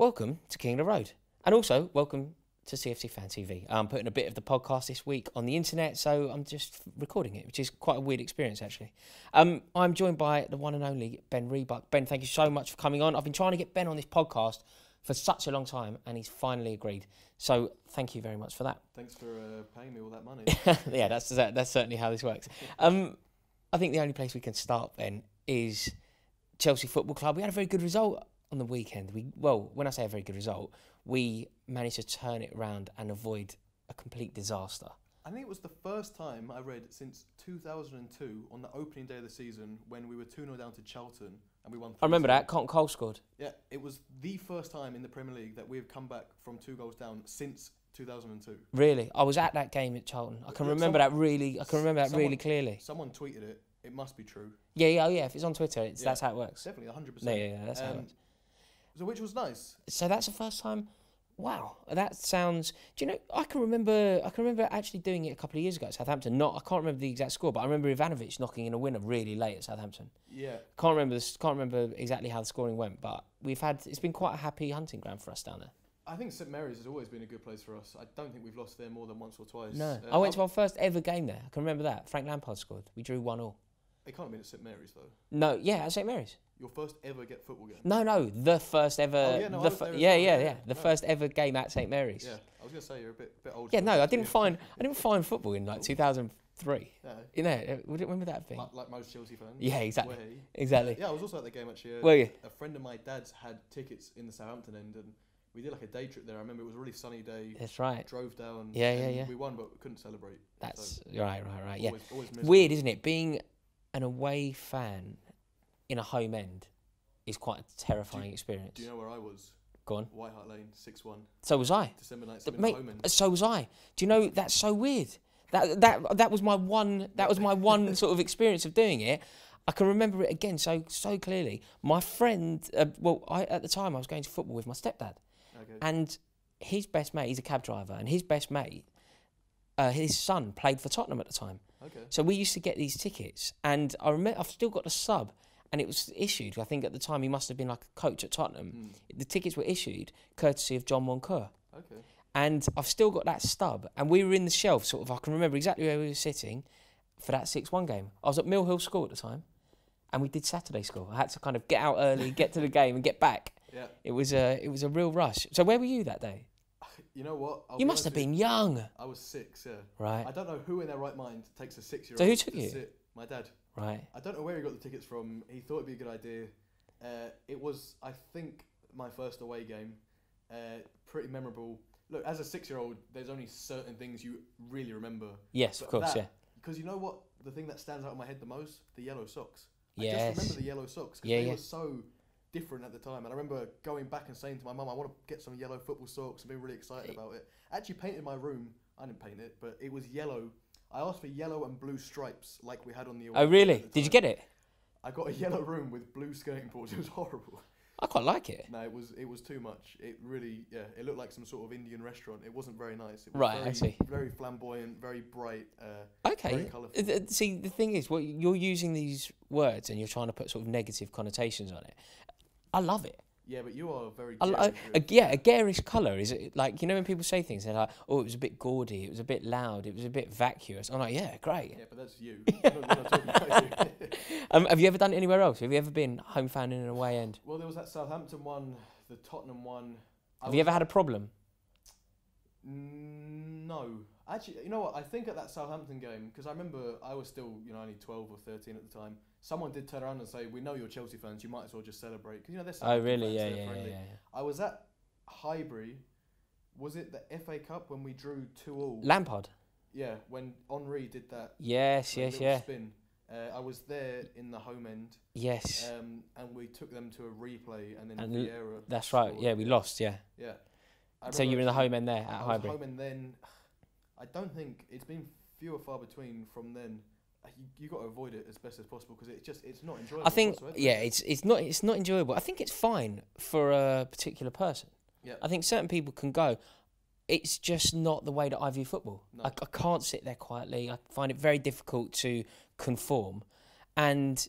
welcome to King of the Road. And also, welcome to CFC Fan TV. I'm putting a bit of the podcast this week on the internet, so I'm just recording it, which is quite a weird experience, actually. I'm joined by the one and only Ben Rebuck. Ben, thank you so much for coming on. I've been trying to get Ben on this podcast for such a long time, and he's finally agreed. So thank you very much for that. Thanks for paying me all that money. Yeah, that's certainly how this works. I think the only place we can start, Ben, is Chelsea Football Club. We had a very good result on the weekend. When I say a very good result, we managed to turn it around and avoid a complete disaster. I think it was the first time I read since 2002 on the opening day of the season when we were 2-0 down to Charlton and we won 3-0. I remember that. Cotton Cole scored. Yeah, it was the first time in the Premier League that we've come back from 2 goals down since 2002. Really? I was at that game at Charlton. I can remember that really clearly. Someone tweeted it. It must be true. Yeah. If it's on Twitter, that's how it works. Definitely, 100%. Yeah, that's how it works. So which was nice. So that's the first time. Wow, that sounds. Do you know? I can remember actually doing it a couple of years ago at Southampton. I can't remember the exact score, but I remember Ivanovic knocking in a winner really late at Southampton. Yeah. Can't remember exactly how the scoring went, but it's been quite a happy hunting ground for us down there. I think St Mary's has always been a good place for us. I don't think we've lost there more than once or twice. No, I went to our first ever game there. I can remember that. Frank Lampard scored. We drew 1-1. It can't have been at St Mary's though. No, yeah, at St Mary's. Your first ever football game? No, the first ever. Oh, yeah, no, I was there as well. The first ever game at St Mary's. Yeah, I was gonna say you're a bit old. Yeah, no, I didn't find football in like 2003. Yeah. You know, when would that have been? Like most Chelsea fans. Yeah, exactly. Exactly. Yeah, I was also at the game actually. Were you? A friend of my dad's had tickets in the Southampton end, and we did like a day trip there. I remember it was a really sunny day. That's right. Drove down. Yeah. We won, but we couldn't celebrate. That's right. Yeah. Always Weird, isn't it? Being an away fan in a home end is quite a terrifying experience. Do you know where I was? Go on. White Hart Lane, 6-1. So was I. December 9th, Mate, home end. so was I. Do you know, that's so weird. That was my one sort of experience of doing it. I can remember it again so clearly. My friend, at the time I was going to football with my stepdad. Okay. And his best mate, he's a cab driver, and his best mate, his son played for Tottenham at the time. Okay. So we used to get these tickets, and I remember I've still got the sub, and it was issued. I think at the time he must have been like a coach at Tottenham. The tickets were issued courtesy of John Moncur. Okay. And I've still got that stub, and we were in the shelf, sort of. I can remember exactly where we were sitting for that 6-1 game. I was at Mill Hill School at the time, and we did Saturday school. I had to kind of get out early, get to the game, and get back. Yeah. It was a real rush. So where were you that day? You know what? You must have been young. I was 6, yeah. Right. I don't know who in their right mind takes a 6-year-old. So who took you? Sit. My dad. Right. I don't know where he got the tickets from. He thought it'd be a good idea. It was, I think, my first away game. Pretty memorable. Look, as a 6-year-old, there's only certain things you really remember. Yes, of course, yeah. Because you know what? The thing that stands out in my head the most? The yellow socks. Yes. I just remember the yellow socks. Yeah, they were so different at the time. And I remember going back and saying to my mum, I want to get some yellow football socks and being really excited about it. I actually painted my room. I didn't paint it, but it was yellow. I asked for yellow and blue stripes like we had on the away. Oh, really? Did you get it? I got a yellow room with blue skirting boards. It was horrible. I quite like it. No, it was too much. It really, it looked like some sort of Indian restaurant. It wasn't very nice. It was Right, very, I see. Very flamboyant, very bright, Okay. very colourful. See, the thing is, you're using these words and you're trying to put sort of negative connotations on it. I love it. Yeah, but you are very a garish colour is like, you know, when people say things, they're like, oh, it was a bit gaudy, it was a bit loud, it was a bit vacuous. I'm like, yeah, great. Yeah, but that's you. I'm not talking about you. Have you ever done it anywhere else? Have you ever been home fan in an away end? Well, there was that Southampton one, the Tottenham one. Have you ever had a problem? No. Actually, you know what? I think at that Southampton game, because I remember I was still, only 12 or 13 at the time. Someone did turn around and say, "We know you're Chelsea fans. You might as well just celebrate." Because they're Southampton really? fans, Yeah. I was at Highbury. Was it the FA Cup when we drew 2-2? Lampard. Yeah, when Henry did that. Yes. Spin. I was there in the home end. Yes. And we took them to a replay, and then Vieira. That's right. scored. Yeah, we lost. Yeah. Yeah. So you were in the home end there at I Highbury. was home end then. I don't think it's been few or far between from then. You got to avoid it as best as possible because it's not enjoyable. I think whatsoever. it's not enjoyable. I think it's fine for a particular person. Yeah. I think certain people can go. It's just not the way that I view football. No. I can't sit there quietly. I find it very difficult to conform, and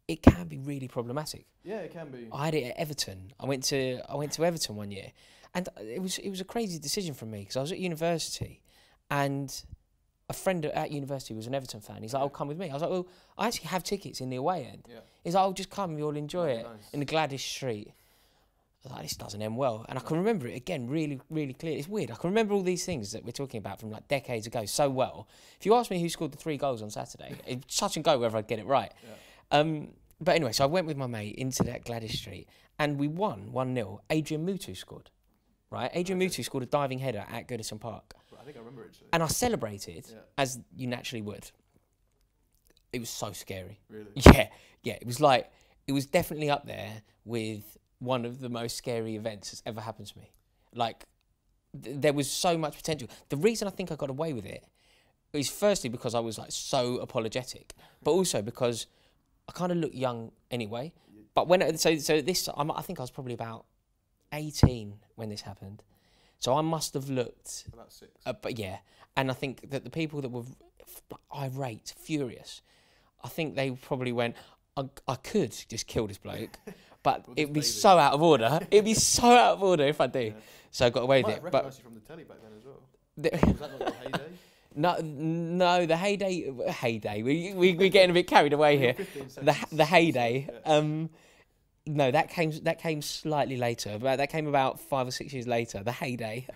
it can be really problematic. Yeah, it can be. I had it at Everton. I went to Everton one year, and it was a crazy decision for me because I was at university, and a friend at university was an Everton fan. He's like, "Oh, come with me." I was like, "Well, I actually have tickets in the away end." Yeah. He's like, "Oh, just come. You'll enjoy it." Nice. In the Gladys Street. I was like, "This doesn't end well," and I can remember it again really, really clearly. It's weird. I can remember all these things that we're talking about from like decades ago so well. If you ask me who scored the 3 goals on Saturday, it's touch and go whether I'd get it right. Yeah. But anyway, so I went with my mate into that Gladys Street, and we won 1-0. Adrian Mutu scored, right? Adrian Mutu scored a diving header at Goodison Park. I think I remember it. And I celebrated, as you naturally would. It was so scary. Really? Yeah. It was definitely up there with one of the most scary events that's ever happened to me. Like, there was so much potential. The reason I think I got away with it is firstly because I was like so apologetic, but also because I kind of look young anyway. But when I think I was probably about 18 when this happened. So I must have looked about 6. But yeah, and I think that the people that were irate, furious, I think they probably went, I could just kill this bloke, but it'd be so out of order. It'd be so out of order if I do. Yeah. So I got away with it. But you from the telly back then as well. Was that not your heyday? No, the heyday. We're getting a bit carried away here. The heyday. Yeah. No, that came slightly later. That came about 5 or 6 years later. The heyday.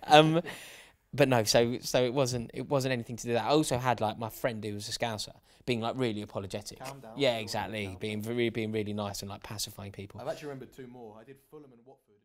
But no, so it wasn't anything to do with that. I also had like my friend who was a Scouser being like really apologetic. Calm down. Yeah, exactly. Being really nice and like pacifying people. I've actually remembered 2 more. I did Fulham and Watford.